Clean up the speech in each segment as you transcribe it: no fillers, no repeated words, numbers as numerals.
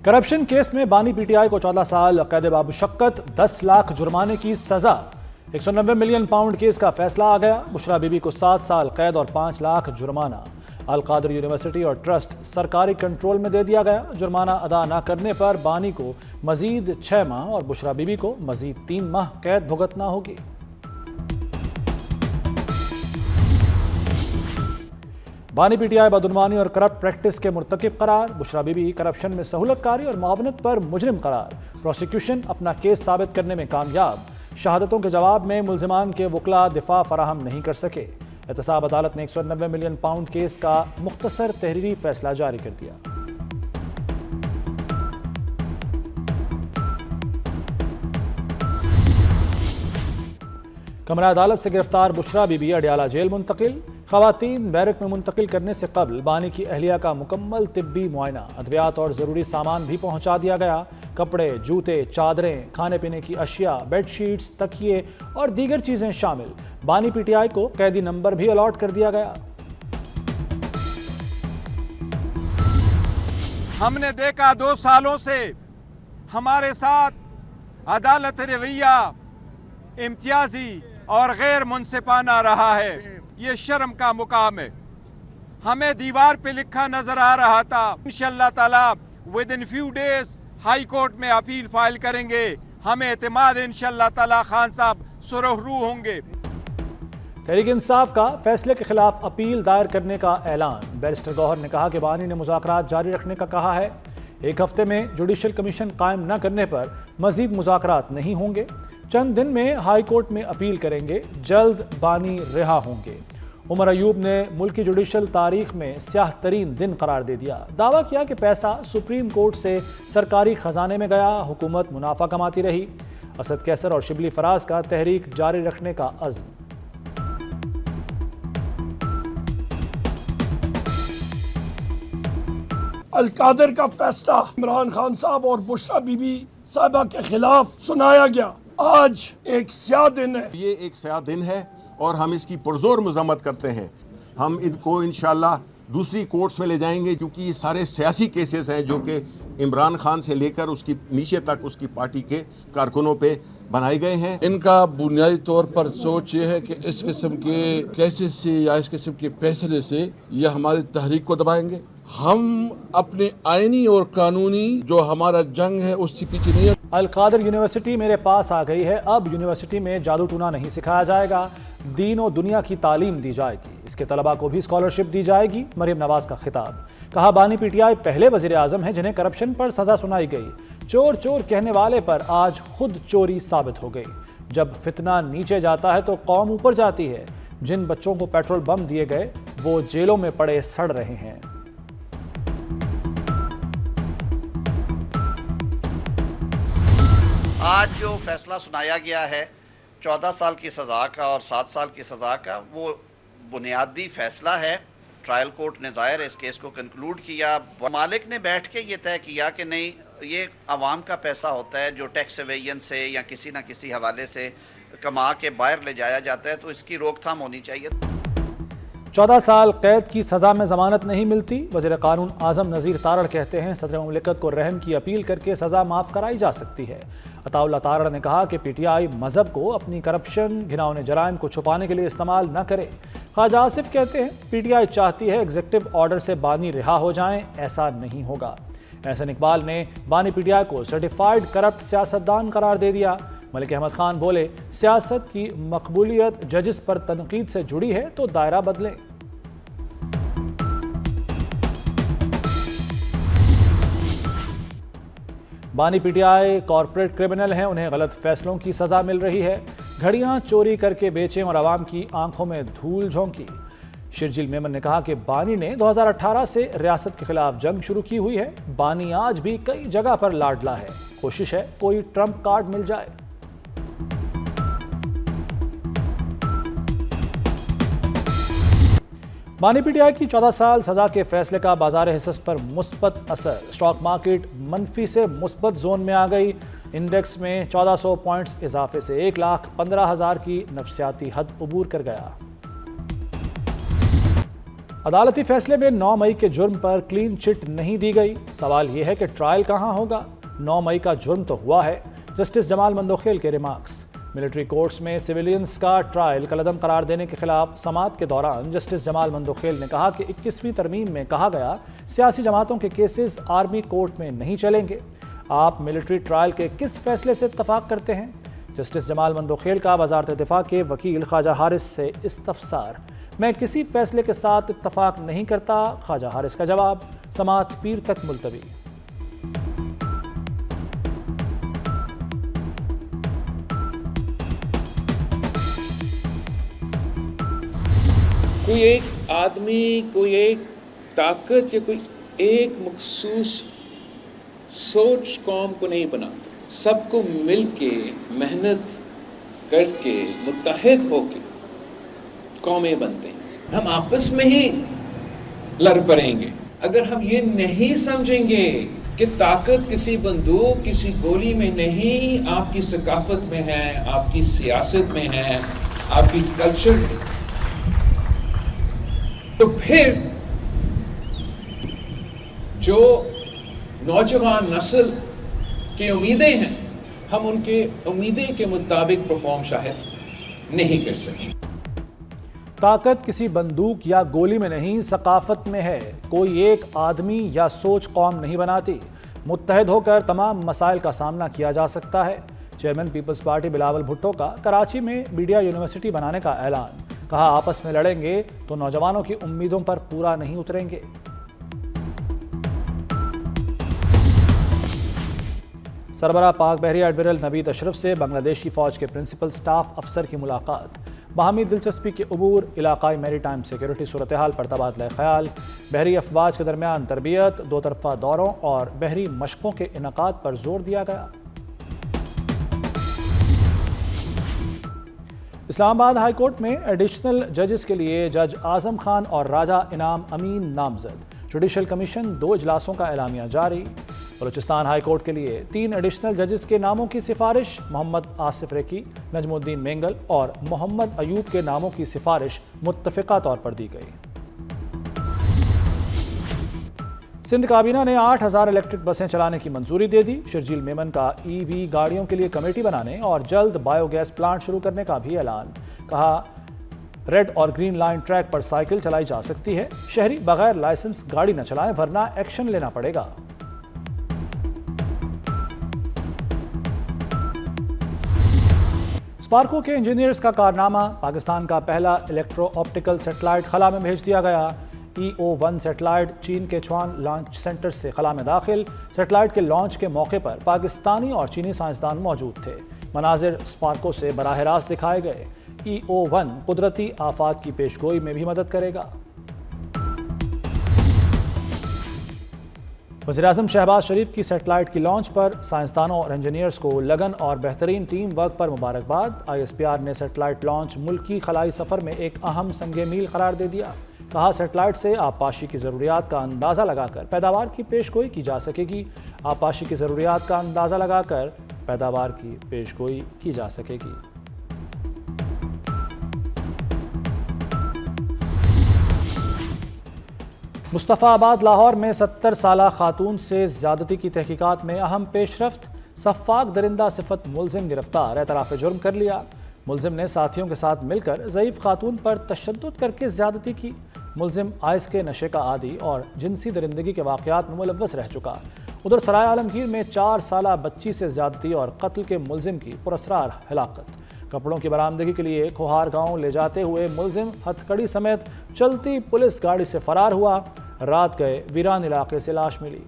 Corruption case میں بانی P T I کو 14 سال قید بامشقت 10 لاکھ جرمانے کی سزا 190 ملین پاؤنڈ کیس کا فیصلہ آ گیا۔ بشرا بی بی کو 7 سال قید اور 5 لاکھ جرمانہ۔ القادر یونیورسٹی اور ٹرسٹ سرکاری کنٹرول میں دے دیا گیا۔ جرمانہ ادا نہ کرنے پر بانی کو مزید 6 ماہ اور بشرا بی بی کو مزید 3 ماہ قید بھگتنا ہوگی۔ بانی پی ٹی آئی بدعنوانی اور کرپٹ پریکٹس کے مرتکب قرار۔ بشرا بی بی کرپشن میں سہولت کاری اور معاونت پر مجرم قرار۔ پروسیکیوشن اپنا کیس ثابت کرنے میں کامیاب۔ شہادتوں کے جواب میں ملزمان کے وکلاء دفاع فراہم نہیں کر سکے۔ احتساب عدالت نے 190 ملین پاؤنڈ کیس کا مختصر تحریری فیصلہ جاری کر دیا۔ کمرہ عدالت سے گرفتار بشرا بی بی اڈیالہ جیل منتقل۔ خواتین بیرک میں منتقل کرنے سے قبل بانی کی اہلیہ کا مکمل طبی معائنہ۔ ادویات اور ضروری سامان بھی پہنچا دیا گیا۔ کپڑے، جوتے، چادریں، کھانے پینے کی اشیاء، بیڈ شیٹس، تکیے اور دیگر چیزیں شامل۔ بانی پی ٹی آئی کو قیدی نمبر بھی الاٹ کر دیا گیا۔ ہم نے دیکھا 2 سالوں سے ہمارے ساتھ عدالت رویہ امتیازی اور غیر منصفانہ رہا ہے۔ یہ شرم کا مقام ہے۔ ہمیں دیوار پہ لکھا نظر آ رہا تھا انشاءاللہ تعالی within few days high court میں اپیل فائل کریں گے۔ ہمیں اعتماد انشاءاللہ تعالی خان صاحب سرخرو ہوں گے۔ تحریک انصاف کا فیصلے کے خلاف اپیل دائر کرنے کا اعلان۔ بیرسٹر گوہر نے کہا کہ بانی نے مذاکرات جاری رکھنے کا کہا ہے۔ 1 ہفتے میں جوڈیشل کمیشن قائم نہ کرنے پر مزید مذاکرات نہیں ہوں گے۔ چند دن میں ہائی کورٹ میں اپیل کریں گے۔ جلد بانی رہا ہوں گے۔ عمر ایوب نے ملکی جوڈیشل تاریخ میں سیاہ ترین دن قرار دے دیا۔ دعویٰ کیا کہ پیسہ سپریم کورٹ سے سرکاری خزانے میں گیا، حکومت منافع کماتی رہی۔ اسد کیسر اور شبلی فراز کا تحریک جاری رکھنے کا عزم۔ القادر کا فیصلہ عمران خان صاحب اور بشرا بی بی صاحبہ کے خلاف سنایا گیا۔ آج ایک سیاہ دن ہے۔ یہ ایک سیاہ دن ہے اور ہم اس کی پرزور مذمت کرتے ہیں۔ ہم ان کو انشاءاللہ دوسری کورٹس میں لے جائیں گے کیونکہ یہ سارے سیاسی کیسز ہیں جو کہ عمران خان سے لے کر اس کی نیچے تک اس کی پارٹی کے کارکنوں پہ بنائے گئے ہیں۔ ان کا بنیادی طور پر سوچ یہ ہے کہ اس قسم کے کیسز سے یا اس قسم کے فیصلے سے یہ ہماری تحریک کو دبائیں گے۔ ہم اپنے آئینی اور قانونی جو ہمارا جنگ ہے اس سے پیچھے نہیں ہے۔ القادر یونیورسٹی میرے پاس آ گئی ہے۔ اب یونیورسٹی میں جادو ٹونا نہیں سکھایا جائے گا، دین و دنیا کی تعلیم دی جائے گی۔ اس کے طلباء کو بھی اسکالرشپ دی جائے گی۔ مریم نواز کا خطاب۔ کہا بانی پی ٹی آئی پہلے وزیر اعظم ہیں جنہیں کرپشن پر سزا سنائی گئی۔ چور چور کہنے والے پر آج خود چوری ثابت ہو گئی۔ جب فتنہ نیچے جاتا ہے تو قوم اوپر جاتی ہے۔ جن بچوں کو پیٹرول بم دیے گئے وہ جیلوں میں پڑے سڑ رہے ہیں۔ آج جو فیصلہ سنایا گیا ہے 14 سال کی سزا کا اور 7 سال کی سزا کا، وہ بنیادی فیصلہ ہے۔ ٹرائل کورٹ نے ظاہر اس کیس کو کنکلوڈ کیا۔ مالک نے بیٹھ کے یہ طے کیا کہ نہیں، یہ عوام کا پیسہ ہوتا ہے جو ٹیکس ایویژن سے یا کسی نہ کسی حوالے سے کما کے باہر لے جایا جاتا ہے، تو اس کی روک تھام ہونی چاہیے۔ 14 سال قید کی سزا میں ضمانت نہیں ملتی۔ وزیر قانون اعظم نذیر تارڑ کہتے ہیں صدر مملکت کو رحم کی اپیل کر کے سزا معاف کرائی جا سکتی ہے۔ عطا اللہ تارڑ نے کہا کہ پی ٹی آئی مذہب کو اپنی کرپشن، گھناؤنے جرائم کو چھپانے کے لیے استعمال نہ کرے۔ خواجہ آصف کہتے ہیں پی ٹی آئی چاہتی ہے ایگزیکٹو آرڈر سے بانی رہا ہو جائیں، ایسا نہیں ہوگا۔ احسن اقبال نے بانی پی ٹی آئی کو سرٹیفائیڈ کرپٹ سیاستدان قرار دے دیا۔ ملک احمد خان بولے سیاست کی مقبولیت ججز پر تنقید سے جڑی ہے تو دائرہ بدلیں۔ بانی P T I corporate criminal ہیں، انہیں غلط فیصلوں کی سزا مل رہی ہے۔ گھڑیاں چوری کر کے بیچیں اور عوام کی آنکھوں میں دھول جھونکی۔ شرجیل میمن نے کہا کہ بانی نے 2018 سے ریاست کے خلاف جنگ شروع کی ہوئی ہے۔ بانی آج بھی کئی جگہ پر لاڈلا ہے، کوشش ہے کوئی ٹرمپ کارڈ مل جائے۔ بانی پی ٹی آئی کی 14 سال سزا کے فیصلے کا بازار حصص پر مثبت اثر۔ اسٹاک مارکیٹ منفی سے مثبت زون میں آ گئی۔ انڈیکس میں 1400 پوائنٹس اضافے سے 1,15,000 کی نفسیاتی حد عبور کر گیا۔ عدالتی فیصلے میں 9 مئی کے جرم پر کلین چٹ نہیں دی گئی۔ سوال یہ ہے کہ ٹرائل کہاں ہوگا؟ 9 مئی کا جرم تو ہوا ہے۔ جسٹس جمال مندوخیل کے ریمارکس۔ ملٹری کورٹس میں سویلینز کا ٹرائل کالعدم قرار دینے کے خلاف سماعت کے دوران جسٹس جمال مندوخیل نے کہا کہ 21ویں ترمیم میں کہا گیا سیاسی جماعتوں کے کیسز آرمی کورٹ میں نہیں چلیں گے۔ آپ ملٹری ٹرائل کے کس فیصلے سے اتفاق کرتے ہیں؟ جسٹس جمال مندوخیل کا وزارت دفاع کے وکیل خواجہ حارث سے استفسار۔ میں کسی فیصلے کے ساتھ اتفاق نہیں کرتا، خواجہ حارث کا جواب۔ سماعت پیر تک ملتوی۔ کوئی ایک آدمی، کوئی ایک طاقت یا کوئی ایک مخصوص سوچ قوم کو نہیں بناتا، سب کو مل کے محنت کر کے متحد ہو کے قومیں بنتے ہیں۔ ہم آپس میں ہی لڑ پڑیں گے اگر ہم یہ نہیں سمجھیں گے کہ طاقت کسی بندوق، کسی گولی میں نہیں، آپ کی ثقافت میں ہے، آپ کی سیاست میں ہے، آپ کی کلچر میں۔ تو پھر جو نوجوان نسل کی امیدیں ہیں، ہم ان کے امیدیں کے مطابق پرفارم شاید نہیں کر سکیں۔ طاقت کسی بندوق یا گولی میں نہیں، ثقافت میں ہے۔ کوئی ایک آدمی یا سوچ قوم نہیں بناتی۔ متحد ہو کر تمام مسائل کا سامنا کیا جا سکتا ہے۔ چیئرمین پیپلز پارٹی بلاول بھٹو کا کراچی میں میڈیا یونیورسٹی بنانے کا اعلان۔ کہا آپس میں لڑیں گے تو نوجوانوں کی امیدوں پر پورا نہیں اتریں گے۔ سربراہ پاک بحریہ ایڈمرل نوید اشرف سے بنگلہ دیشی فوج کے پرنسپل سٹاف افسر کی ملاقات۔ باہمی دلچسپی کے عبور، علاقائی میری ٹائم سیکیورٹی صورتحال پر تبادلہ خیال، بحری افواج کے درمیان تربیت، دو طرفہ دوروں اور بحری مشقوں کے انعقاد پر زور دیا گیا۔ اسلام آباد ہائی کورٹ میں ایڈیشنل ججز کے لیے جج اعظم خان اور راجہ انعام امین نامزد۔ جوڈیشل کمیشن 2 اجلاسوں کا اعلامیہ جاری۔ بلوچستان ہائی کورٹ کے لیے 3 ایڈیشنل ججز کے ناموں کی سفارش۔ محمد آصف ریکی، نجم الدین مینگل اور محمد ایوب کے ناموں کی سفارش متفقہ طور پر دی گئی۔ سندھ کابینہ نے 8000 الیکٹرک بسیں چلانے کی منظوری دے دی۔ شرجیل میمن کا ای وی گاڑیوں کے لیے کمیٹی بنانے اور جلد بایو گیس پلانٹ شروع کرنے کا بھی اعلان۔ کہا ریڈ اور گرین لائن ٹریک پر سائیکل چلائی جا سکتی ہے، شہری بغیر لائسنس گاڑی نہ چلائیں ورنہ ایکشن لینا پڑے گا۔ اسپارکو کے انجینئرز کا کارنامہ، پاکستان کا پہلا الیکٹرو آپٹیکل سیٹلائٹ خلا میں بھیج دیا گیا۔ EO-1 سیٹلائٹ چین کے چوان لانچ سینٹر سے خلا میں داخل۔ سیٹلائٹ کے لانچ کے موقع پر پاکستانی اور چینی سائنسدان موجود تھے۔ مناظر اسپارکو سے براہ راست دکھائے گئے۔ EO-1 قدرتی آفات کی پیشگوئی میں بھی مدد کرے گا۔ وزیراعظم شہباز شریف کی سیٹلائٹ کی لانچ پر سائنسدانوں اور انجینئرز کو لگن اور بہترین ٹیم ورک پر مبارکباد۔ ISPR نے سیٹلائٹ لانچ ملکی خلائی سفر میں ایک اہم سنگ میل قرار دے دیا۔ کہا سیٹلائٹ سے آبپاشی کی ضروریات کا اندازہ لگا کر پیداوار کی پیشگوئی کی جا سکے گی۔ آبپاشی کی ضروریات کا اندازہ لگا کر پیداوار کی پیشگوئی کی جا سکے گی۔ مصطفیٰ آباد لاہور میں 70 سالہ خاتون سے زیادتی کی تحقیقات میں اہم پیش رفت۔ سفاک درندہ صفت ملزم گرفتار، اعتراف جرم کر لیا۔ ملزم نے ساتھیوں کے ساتھ مل کر ضعیف خاتون پر تشدد کر کے زیادتی کی۔ ملزم آئس کے نشے کا عادی اور جنسی درندگی کے واقعات میں ملوث رہ چکا۔ ادھر سرائے عالمگیر میں 4 سالہ بچی سے زیادتی اور قتل کے ملزم کی پراسرار ہلاکت۔ کپڑوں کی برآمدگی کے لیے کھوہار گاؤں لے جاتے ہوئے ملزم ہتھ کڑی سمیت چلتی پولیس گاڑی سے فرار ہوا۔ رات گئے ویران علاقے سے لاش ملی۔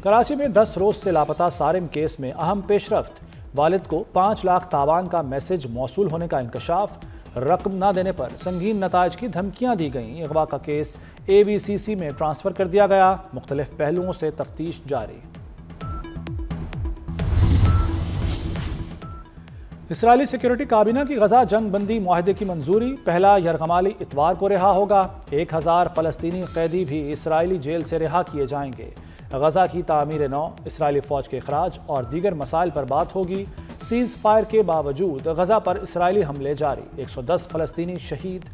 کراچی میں 10 روز سے لاپتہ سارم کیس میں اہم پیش رفت۔ والد کو 5 لاکھ تاوان کا میسج موصول ہونے کا انکشاف۔ رقم نہ دینے پر سنگین نتائج کی دھمکیاں دی گئیں۔ اغوا کا کیس AVCC میں ٹرانسفر کر دیا گیا۔ مختلف پہلوؤں سے تفتیش جاری۔ اسرائیلی سیکیورٹی کابینہ کی غزہ جنگ بندی معاہدے کی منظوری۔ پہلا یرغمالی اتوار کو رہا ہوگا۔ 1000 فلسطینی قیدی بھی اسرائیلی جیل سے رہا کیے جائیں گے۔ غزہ کی تعمیر نو، اسرائیلی فوج کے اخراج اور دیگر مسائل پر بات ہوگی۔ سیز فائر کے باوجود غزہ پر اسرائیلی حملے جاری، 110 فلسطینی شہید۔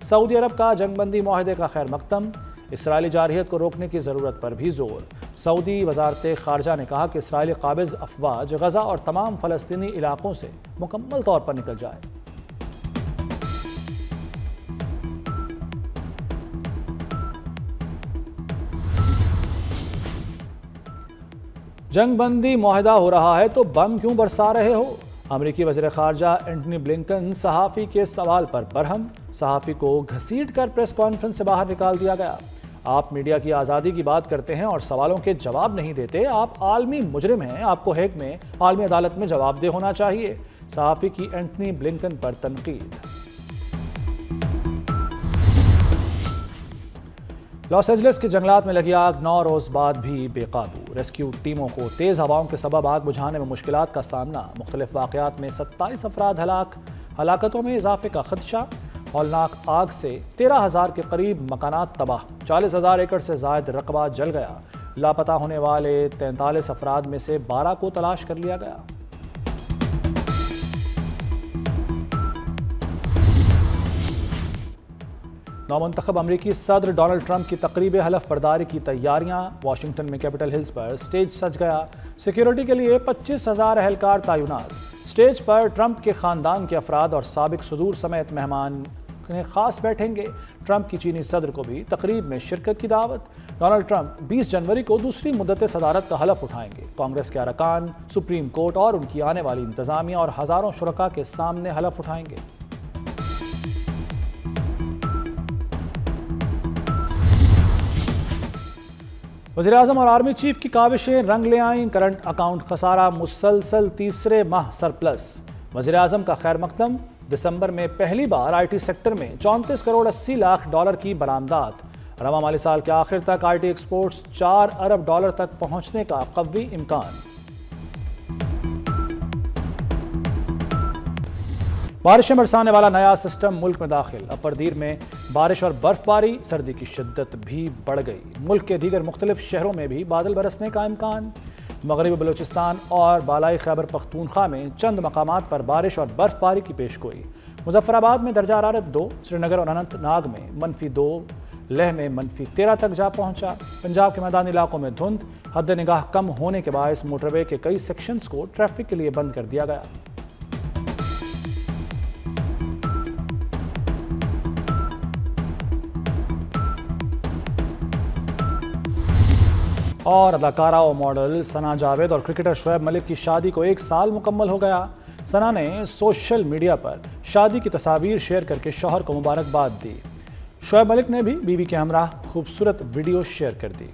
سعودی عرب کا جنگ بندی معاہدے کا خیر مقدم، اسرائیلی جارحیت کو روکنے کی ضرورت پر بھی زور۔ سعودی وزارت خارجہ نے کہا کہ اسرائیلی قابض افواج غزہ اور تمام فلسطینی علاقوں سے مکمل طور پر نکل جائے۔ جنگ بندی معاہدہ ہو رہا ہے تو بم کیوں برسا رہے ہو؟ امریکی وزیر خارجہ اینٹنی بلنکن صحافی کے سوال پر برہم، صحافی کو گھسیٹ کر پریس کانفرنس سے باہر نکال دیا گیا۔ آپ میڈیا کی آزادی کی بات کرتے ہیں اور سوالوں کے جواب نہیں دیتے، آپ عالمی مجرم ہیں، آپ کو ہیگ میں عالمی عدالت میں جواب دہ ہونا چاہیے۔ صحافی کی اینٹنی بلنکن پر تنقید۔ لاس اینجلس کے جنگلات میں لگی آگ 9 روز بعد بھی بے قابو، ریسکیو ٹیموں کو تیز ہواؤں کے سبب آگ بجھانے میں مشکلات کا سامنا، مختلف واقعات میں 27 افراد ہلاک، ہلاکتوں میں اضافے کا خدشہ۔ ہولناک آگ سے 13,000 کے قریب مکانات تباہ، 40,000 ایکڑ سے زائد رقبہ جل گیا، لاپتہ ہونے والے 43 افراد میں سے 12 کو تلاش کر لیا گیا۔ نومنتخب امریکی صدر ڈونلڈ ٹرمپ کی تقریب حلف برداری کی تیاریاں، واشنگٹن میں کیپٹل ہلز پر سٹیج سج گیا، سیکیورٹی کے لیے 25,000 اہلکار تعینات۔ سٹیج پر ٹرمپ کے خاندان کے افراد اور سابق صدور سمیت مہمان خاص بیٹھیں گے۔ ٹرمپ کی چینی صدر کو بھی تقریب میں شرکت کی دعوت۔ ڈونلڈ ٹرمپ 20 جنوری کو دوسری مدت صدارت کا حلف اٹھائیں گے۔ کانگریس کے ارکان، سپریم کورٹ اور ان کی آنے والی انتظامیہ اور ہزاروں شرکاء کے سامنے حلف اٹھائیں گے۔ وزیراعظم اور آرمی چیف کی کاوشیں رنگ لے آئیں، کرنٹ اکاؤنٹ خسارہ مسلسل تیسرے ماہ سرپلس۔ وزیراعظم کا خیر مقدم، دسمبر میں پہلی بار آئی ٹی سیکٹر میں 34 کروڑ 80 لاکھ ڈالر کی برآمدات۔ رواں مالی سال کے آخر تک I T exports 4 Arab dollar تک پہنچنے کا قوی امکان۔ بارشیں برسانے والا نیا سسٹم ملک میں داخل، اپر دیر میں بارش اور برف باری، سردی کی شدت بھی بڑھ گئی۔ ملک کے دیگر مختلف شہروں میں بھی بادل برسنے کا امکان۔ مغربی بلوچستان اور بالائی خیبر پختونخوا میں چند مقامات پر بارش اور برف باری کی پیش گوئی۔ مظفر آباد میں درجہ حرارت 2، سری نگر اور اننت ناگ میں -2، لیہ میں -13 تک جا پہنچا۔ پنجاب کے میدانی علاقوں میں دھند، حد نگاہ کم ہونے کے باعث موٹر وے کے کئی سیکشنز کو ٹریفک کے لیے بند کر دیا گیا۔ اور اداکارہ و ماڈل ثنا جاوید اور کرکٹر شعیب ملک کی شادی کو 1 سال مکمل ہو گیا۔ ثنا نے سوشل میڈیا پر شادی کی تصاویر شیئر کر کے شوہر کو مبارکباد دی۔ شعیب ملک نے بھی بیوی کے ہمراہ خوبصورت ویڈیو شیئر کر دی۔